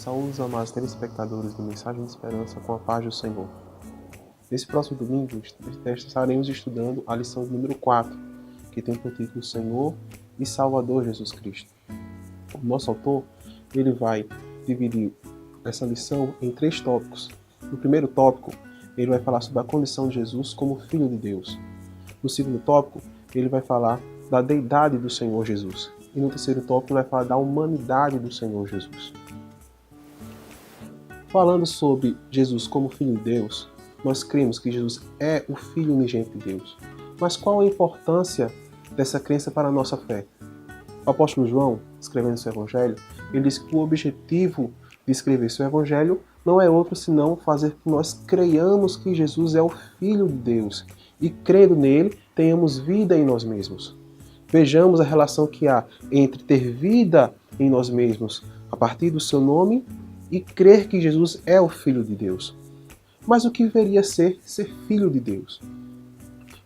Saúde os amados telespectadores do Mensagem de Esperança com a paz do Senhor. Nesse próximo domingo, estaremos estudando a lição número 4, que tem por título Senhor e Salvador Jesus Cristo. O nosso autor ele vai dividir essa lição em 3 tópicos. No primeiro tópico, ele vai falar sobre a condição de Jesus como Filho de Deus. No segundo tópico, ele vai falar da deidade do Senhor Jesus. E no terceiro tópico, ele vai falar da humanidade do Senhor Jesus. Falando sobre Jesus como Filho de Deus, nós cremos que Jesus é o Filho unigênito de Deus. Mas qual a importância dessa crença para a nossa fé? O apóstolo João, escrevendo seu Evangelho, ele diz que o objetivo de escrever seu Evangelho não é outro senão fazer com que nós creiamos que Jesus é o Filho de Deus e, crendo nele, tenhamos vida em nós mesmos. Vejamos a relação que há entre ter vida em nós mesmos a partir do seu nome e crer que Jesus é o Filho de Deus. Mas o que deveria ser Filho de Deus?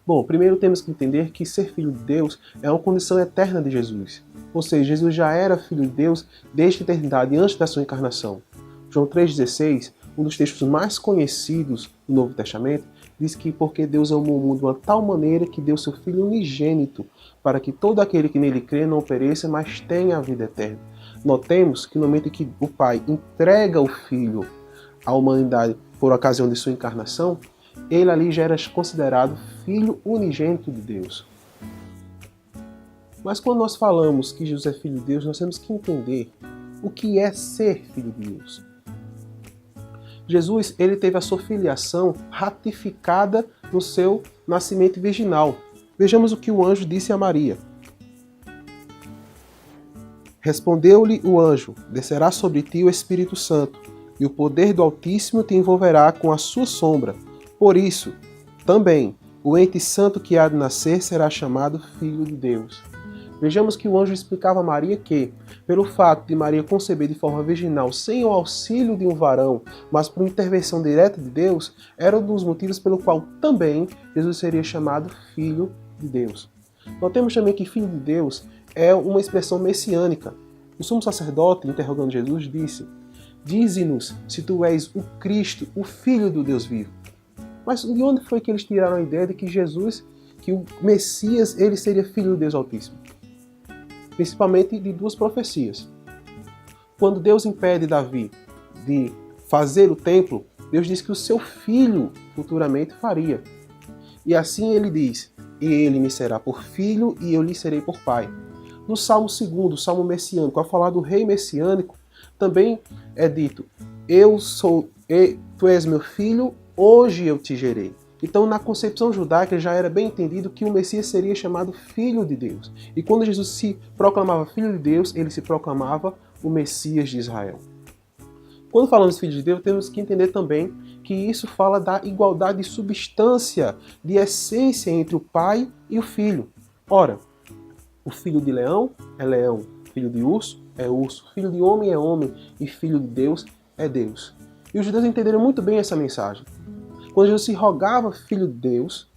Bom, primeiro temos que entender que ser Filho de Deus é uma condição eterna de Jesus. Ou seja, Jesus já era Filho de Deus desde a eternidade, antes da sua encarnação. João 3,16, um dos textos mais conhecidos do Novo Testamento, diz que porque Deus amou o mundo de uma tal maneira que deu seu Filho unigênito, para que todo aquele que nele crê não pereça, mas tenha a vida eterna. Notemos que no momento em que o Pai entrega o Filho à humanidade por ocasião de sua encarnação, ele ali já era considerado Filho unigênito de Deus. Mas quando nós falamos que Jesus é Filho de Deus, nós temos que entender o que é ser Filho de Deus. Jesus ele teve a sua filiação ratificada no seu nascimento virginal. Vejamos o que o anjo disse a Maria. Respondeu-lhe o anjo: descerá sobre ti o Espírito Santo, e o poder do Altíssimo te envolverá com a sua sombra. Por isso, também, o ente santo que há de nascer será chamado Filho de Deus. Vejamos que o anjo explicava a Maria que, pelo fato de Maria conceber de forma virginal sem o auxílio de um varão, mas por intervenção direta de Deus, era um dos motivos pelo qual também Jesus seria chamado Filho de Deus. Notemos também que Filho de Deus é uma expressão messiânica. O sumo sacerdote, interrogando Jesus, disse: dize-nos se tu és o Cristo, o Filho do Deus vivo. Mas de onde foi que eles tiraram a ideia de que Jesus, que o Messias, ele seria Filho do Deus Altíssimo? Principalmente de 2 profecias. Quando Deus impede Davi de fazer o templo, Deus diz que o seu filho futuramente faria. E assim ele diz: e ele me será por filho e eu lhe serei por pai. No Salmo 2, o Salmo messiânico, ao falar do rei messiânico, também é dito: tu és meu filho, hoje eu te gerei. Então, na concepção judaica, já era bem entendido que o Messias seria chamado Filho de Deus. E quando Jesus se proclamava Filho de Deus, ele se proclamava o Messias de Israel. Quando falamos de Filho de Deus, temos que entender também que isso fala da igualdade de substância, de essência entre o Pai e o Filho. Ora, o filho de leão é leão, filho de urso é urso, filho de homem é homem e filho de Deus é Deus. E os judeus entenderam muito bem essa mensagem. Quando Jesus se rogava Filho de Deus,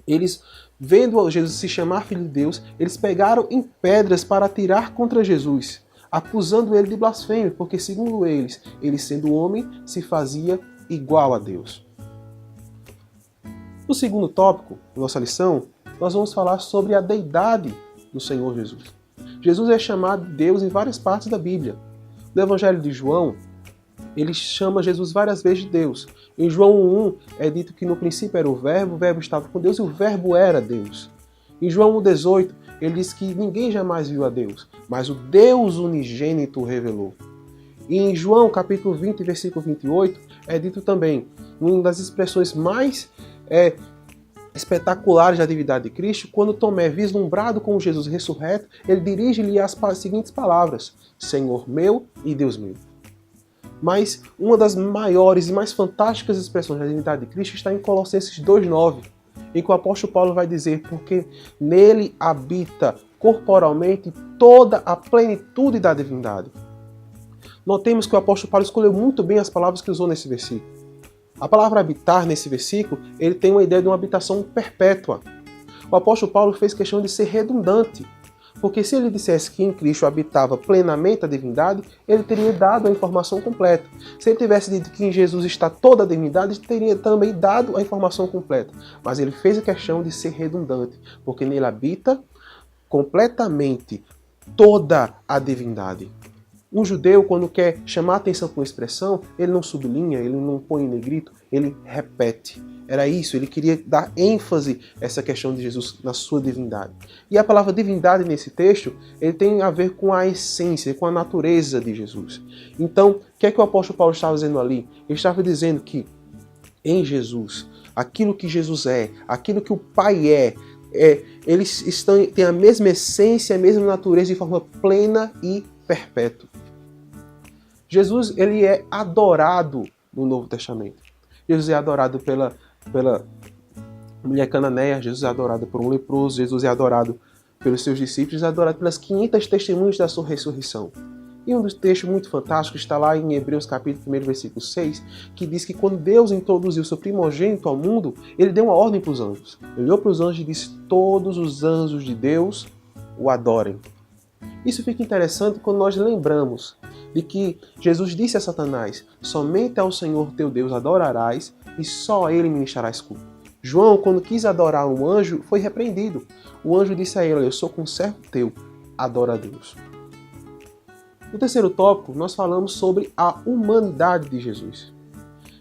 eles, vendo Jesus se chamar Filho de Deus, eles pegaram em pedras para atirar contra Jesus, acusando ele de blasfêmia, porque segundo eles, ele sendo homem, se fazia igual a Deus. No segundo tópico da nossa lição, nós vamos falar sobre a deidade do Senhor Jesus. Jesus é chamado de Deus em várias partes da Bíblia. No Evangelho de João, ele chama Jesus várias vezes de Deus. Em João 1 é dito que no princípio era o verbo estava com Deus e o verbo era Deus. Em João 1,18 ele diz que ninguém jamais viu a Deus, mas o Deus unigênito o revelou. E em João capítulo 20, versículo 28, é dito também, uma das expressões mais espetaculares da divindade de Cristo, quando Tomé, vislumbrado com Jesus ressurreto, ele dirige-lhe as seguintes palavras: Senhor meu e Deus meu. Mas uma das maiores e mais fantásticas expressões da divindade de Cristo está em Colossenses 2,9, em que o apóstolo Paulo vai dizer: porque nele habita corporalmente toda a plenitude da divindade. Notemos que o apóstolo Paulo escolheu muito bem as palavras que usou nesse versículo. A palavra habitar nesse versículo, ele tem uma ideia de uma habitação perpétua. O apóstolo Paulo fez questão de ser redundante. Porque se ele dissesse que em Cristo habitava plenamente a divindade, ele teria dado a informação completa. Se ele tivesse dito que em Jesus está toda a divindade, ele teria também dado a informação completa. Mas ele fez a questão de ser redundante, porque nele habita completamente toda a divindade. Um judeu, quando quer chamar a atenção com expressão, ele não sublinha, ele não põe em negrito, ele repete. Era isso, ele queria dar ênfase a essa questão de Jesus na sua divindade. E a palavra divindade nesse texto, ele tem a ver com a essência, com a natureza de Jesus. Então, o que é que o apóstolo Paulo estava dizendo ali? Ele estava dizendo que em Jesus, aquilo que Jesus é, aquilo que o Pai eles têm a mesma essência, a mesma natureza de forma plena e perpétua. Jesus, ele é adorado no Novo Testamento. Jesus é adorado pela mulher cananeia, Jesus é adorado por um leproso, Jesus é adorado pelos seus discípulos, é adorado pelas 500 testemunhas da sua ressurreição. E um dos textos muito fantásticos está lá em Hebreus capítulo 1, versículo 6, que diz que quando Deus introduziu o seu primogênito ao mundo, ele deu uma ordem para os anjos. Ele olhou para os anjos e disse: todos os anjos de Deus o adorem. Isso fica interessante quando nós lembramos de que Jesus disse a Satanás: somente ao Senhor teu Deus adorarás e só a ele ministrarás culto. João, quando quis adorar um anjo, foi repreendido. O anjo disse a ele: eu sou conservo teu, adora a Deus. No terceiro tópico, nós falamos sobre a humanidade de Jesus.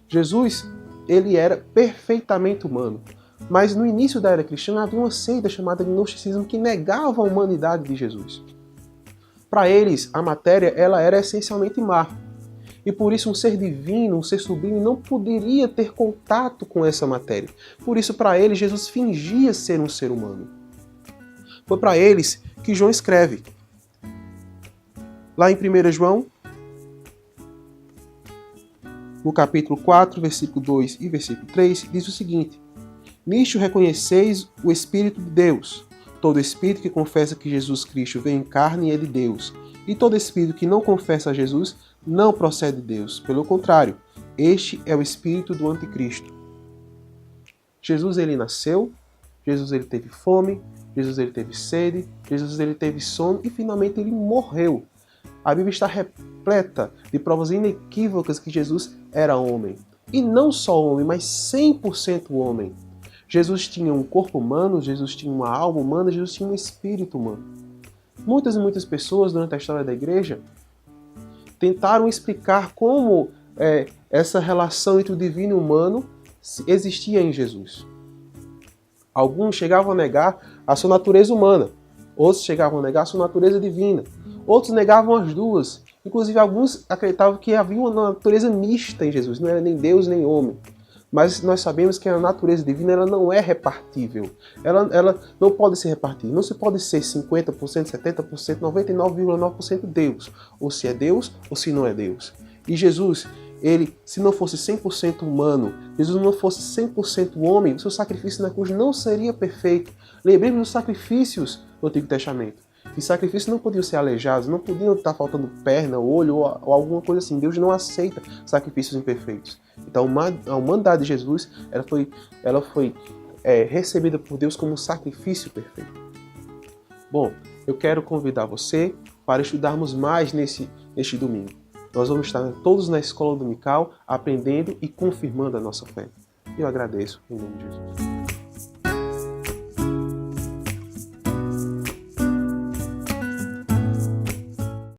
Jesus, ele era perfeitamente humano. Mas no início da era cristã havia uma seita chamada gnosticismo que negava a humanidade de Jesus. Para eles, a matéria ela era essencialmente má. E por isso um ser divino, um ser sublime, não poderia ter contato com essa matéria. Por isso, para eles, Jesus fingia ser um ser humano. Foi para eles que João escreve. Lá em 1 João, no capítulo 4, versículo 2 e versículo 3, diz o seguinte: nisto reconheceis o Espírito de Deus. Todo espírito que confessa que Jesus Cristo veio em carne é de Deus. E todo espírito que não confessa a Jesus não procede de Deus. Pelo contrário, este é o espírito do anticristo. Jesus, ele nasceu, Jesus, ele teve fome, Jesus, ele teve sede, Jesus, ele teve sono e finalmente ele morreu. A Bíblia está repleta de provas inequívocas que Jesus era homem. E não só homem, mas 100% homem. Jesus tinha um corpo humano, Jesus tinha uma alma humana, Jesus tinha um espírito humano. Muitas e muitas pessoas durante a história da igreja tentaram explicar como essa relação entre o divino e o humano existia em Jesus. Alguns chegavam a negar a sua natureza humana, outros chegavam a negar a sua natureza divina, outros negavam as duas. Inclusive alguns acreditavam que havia uma natureza mista em Jesus, não era nem Deus nem homem. Mas nós sabemos que a natureza divina ela não é repartível. Ela não pode ser repartida. Não se pode ser 50%, 70%, 99,9% Deus. Ou se é Deus, ou se não é Deus. E Jesus, ele, se não fosse 100% humano, Jesus não fosse 100% homem, o seu sacrifício na cruz não seria perfeito. Lembremos dos sacrifícios do Antigo Testamento. E sacrifícios não podiam ser aleijados, não podiam estar faltando perna, olho ou alguma coisa assim. Deus não aceita sacrifícios imperfeitos. Então a humanidade de Jesus ela foi recebida por Deus como um sacrifício perfeito. Bom, eu quero convidar você para estudarmos mais neste domingo. Nós vamos estar todos na escola dominical aprendendo e confirmando a nossa fé. Eu agradeço em nome de Jesus.